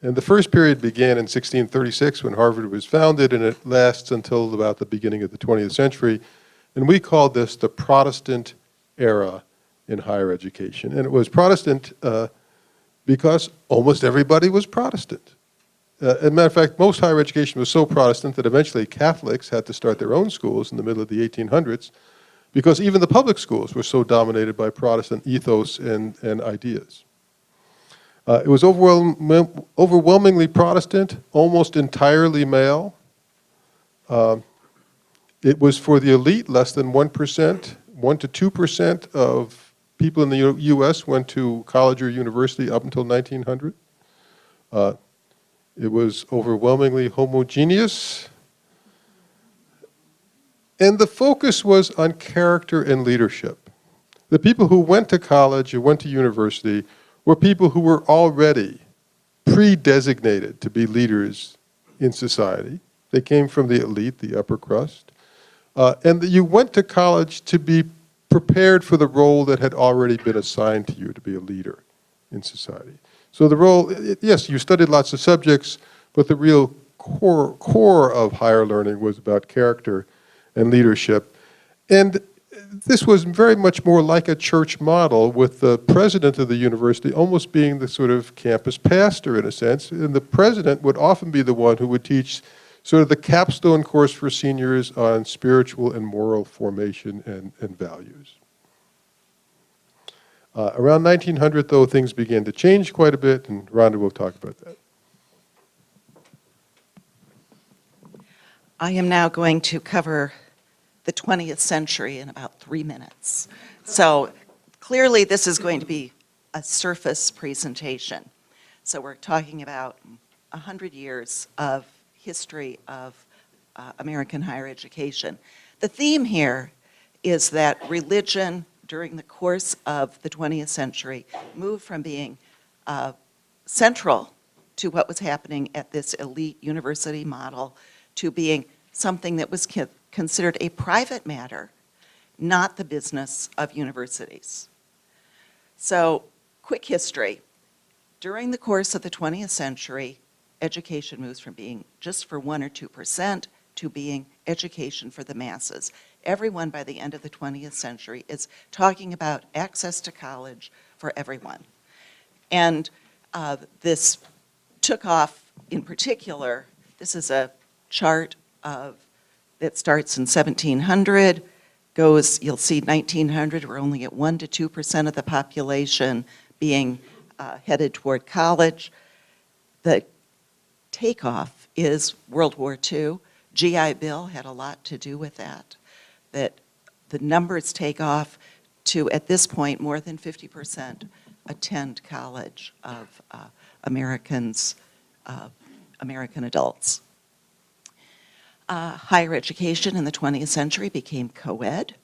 And the first period began in 1636 when Harvard was founded, and it lasts until about the beginning of the 20th century. And we called this the Protestant Era in higher education. And it was Protestant because almost everybody was Protestant. As a matter of fact, most higher education was so Protestant that eventually Catholics had to start their own schools in the middle of the 1800s because even the public schools were so dominated by Protestant ethos and ideas. It was overwhelmingly Protestant, almost entirely male. It was for the elite, less than 1%. 1 to 2% of people in the U.S. went to college or university up until 1900. It was overwhelmingly homogeneous. And the focus was on character and leadership. The people who went to college or went to university were people who were already pre-designated to be leaders in society. They came from the elite, the upper crust. And you went to college to be prepared for the role that had already been assigned to you to be a leader in society. So the role, yes, you studied lots of subjects, but the real core of higher learning was about character and leadership. And this was very much more like a church model, with the president of the university almost being the sort of campus pastor in a sense, and the president would often be the one who would teach sort of the capstone course for seniors on spiritual and moral formation and values. Around 1900, though, things began to change quite a bit, and Rhonda will talk about that. I am now going to cover the 20th century in about 3 minutes. So clearly this is going to be a surface presentation. So we're talking about 100 years of history of American higher education. The theme here is that religion during the course of the 20th century moved from being central to what was happening at this elite university model to being something that was considered a private matter, not the business of universities. So, quick history. During the course of the 20th century, education moves from being just for 1 or 2% to being education for the masses. Everyone by the end of the 20th century is talking about access to college for everyone. And this took off in particular. This is a chart that starts in 1700, goes, you'll see 1900, we're only at 1 to 2% of the population being headed toward college. The takeoff is World War II. GI Bill had a lot to do with that the numbers take off to, at this point, more than 50% attend college of American adults. Higher education in the 20th century became co-ed.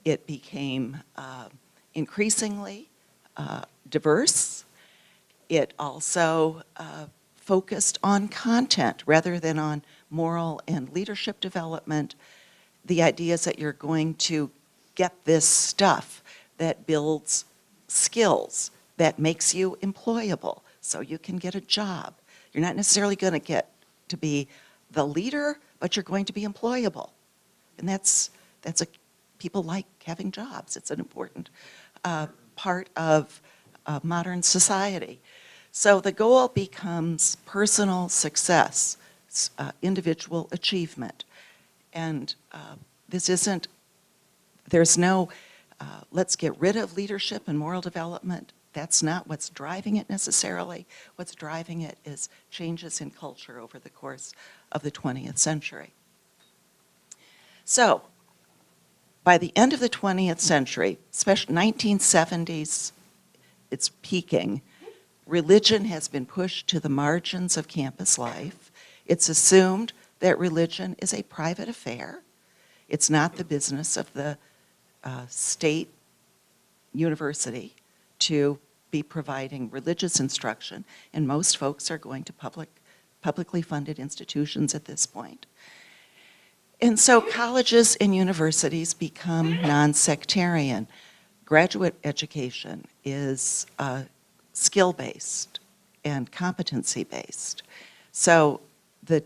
It became increasingly diverse. It also focused on content rather than on moral and leadership development. The idea is that you're going to get this stuff that builds skills, that makes you employable, so you can get a job. You're not necessarily going to get to be the leader, but you're going to be employable. And people like having jobs. It's an important part of modern society. So the goal becomes personal success, individual achievement. And there's no, let's get rid of leadership and moral development. That's not what's driving it necessarily. What's driving it is changes in culture over the course of the 20th century. So, by the end of the 20th century, especially 1970s, it's peaking. Religion has been pushed to the margins of campus life. It's assumed that religion is a private affair. It's not the business of the state university to be providing religious instruction, and most folks are going to public publicly funded institutions at this point. And so colleges and universities become non-sectarian. Graduate education is skill-based and competency-based. So the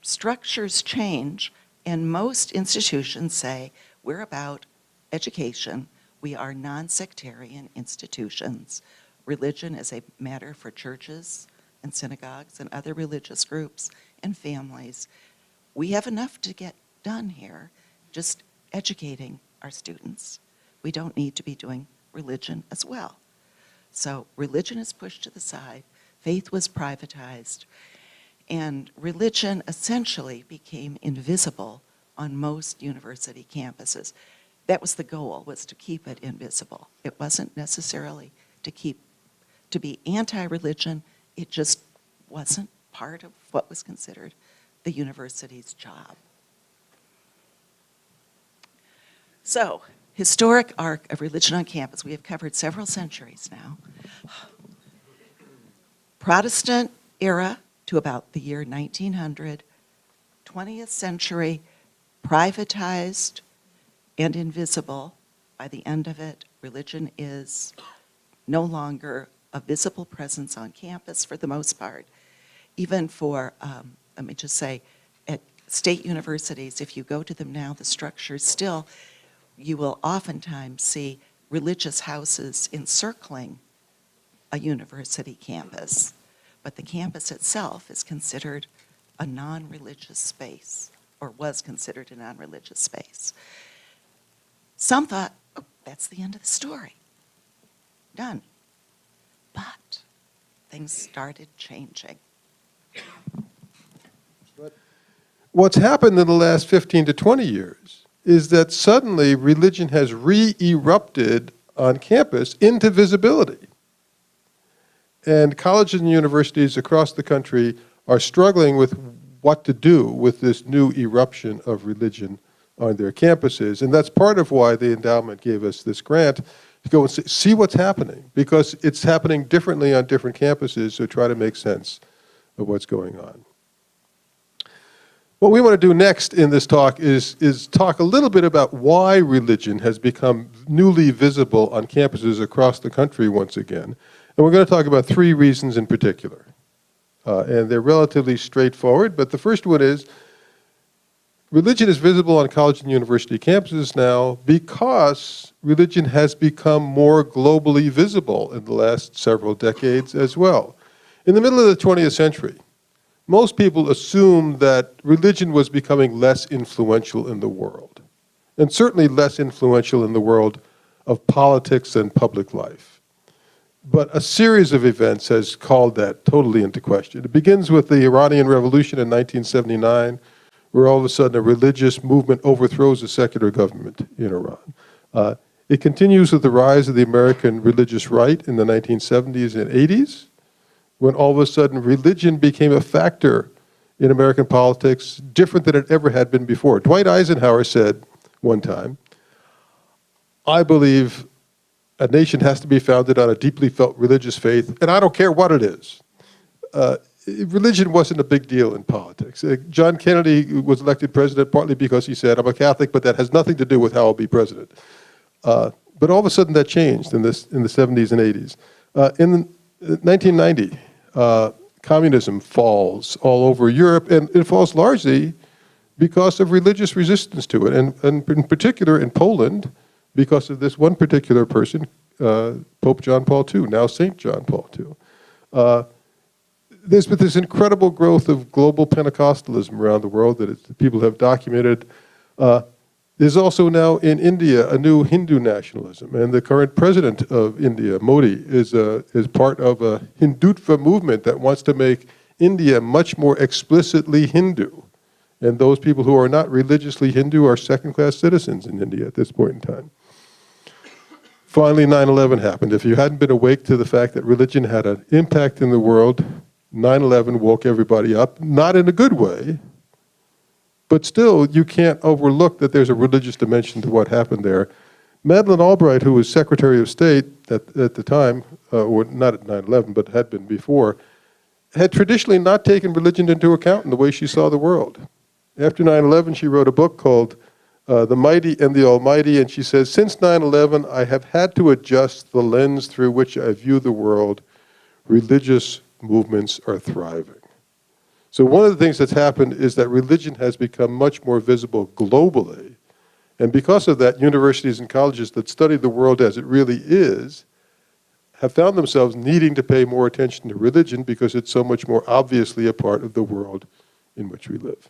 structures change, and most institutions say, we're about education. We are non-sectarian institutions. Religion is a matter for churches and synagogues and other religious groups and families. We have enough to get done here, just educating our students. We don't need to be doing religion as well. So religion is pushed to the side, faith was privatized, and religion essentially became invisible on most university campuses. That was the goal, was to keep it invisible. It wasn't necessarily to be anti-religion, it just wasn't part of what was considered the university's job. So, historic arc of religion on campus. We have covered several centuries now. Protestant era to about the year 1900, 20th century, privatized and invisible. By the end of it, religion is no longer a visible presence on campus for the most part. Even for, let me just say, at state universities, if you go to them now, the structures still, you will oftentimes see religious houses encircling a university campus, but the campus itself is considered a non-religious space, or was considered a non-religious space. Some thought, oh, that's the end of the story. Done. But things started changing. What's happened in the last 15 to 20 years is that suddenly religion has re-erupted on campus into visibility. And colleges and universities across the country are struggling with what to do with this new eruption of religion on their campuses. And that's part of why the endowment gave us this grant to go and see what's happening, because it's happening differently on different campuses, so try to make sense of what's going on. What we want to do next in this talk is talk a little bit about why religion has become newly visible on campuses across the country once again. And we're going to talk about three reasons in particular. And they're relatively straightforward, but the first one is religion is visible on college and university campuses now because religion has become more globally visible in the last several decades as well. In the middle of the 20th century, most people assumed that religion was becoming less influential in the world, and certainly less influential in the world of politics and public life. But a series of events has called that totally into question. It begins with the Iranian Revolution in 1979, where all of a sudden a religious movement overthrows a secular government in Iran. It continues with the rise of the American religious right in the 1970s and 80s, when all of a sudden religion became a factor in American politics different than it ever had been before. Dwight Eisenhower said one time, I believe a nation has to be founded on a deeply felt religious faith, and I don't care what it is. Religion wasn't a big deal in politics. John Kennedy was elected president partly because he said, I'm a Catholic, but that has nothing to do with how I'll be president. But all of a sudden that changed in the 70s and 80s. In 1990, communism falls all over Europe, and it falls largely because of religious resistance to it, and in particular in Poland, because of this one particular person, Pope John Paul II, now St. John Paul II. There's been this incredible growth of global Pentecostalism around the world that people have documented. There's also now in India a new Hindu nationalism, and the current president of India, Modi, is part of a Hindutva movement that wants to make India much more explicitly Hindu. And those people who are not religiously Hindu are second-class citizens in India at this point in time. Finally, 9/11 happened. If you hadn't been awake to the fact that religion had an impact in the world, 9/11 woke everybody up, not in a good way, but still, you can't overlook that there's a religious dimension to what happened there. Madeleine Albright, who was Secretary of State at the time, or not at 9/11, but had been before, had traditionally not taken religion into account in the way she saw the world. After 9/11, she wrote a book called The Mighty and the Almighty, and she says, since 9/11, I have had to adjust the lens through which I view the world. Religious movements are thriving. So one of the things that's happened is that religion has become much more visible globally. And because of that, universities and colleges that study the world as it really is have found themselves needing to pay more attention to religion because it's so much more obviously a part of the world in which we live.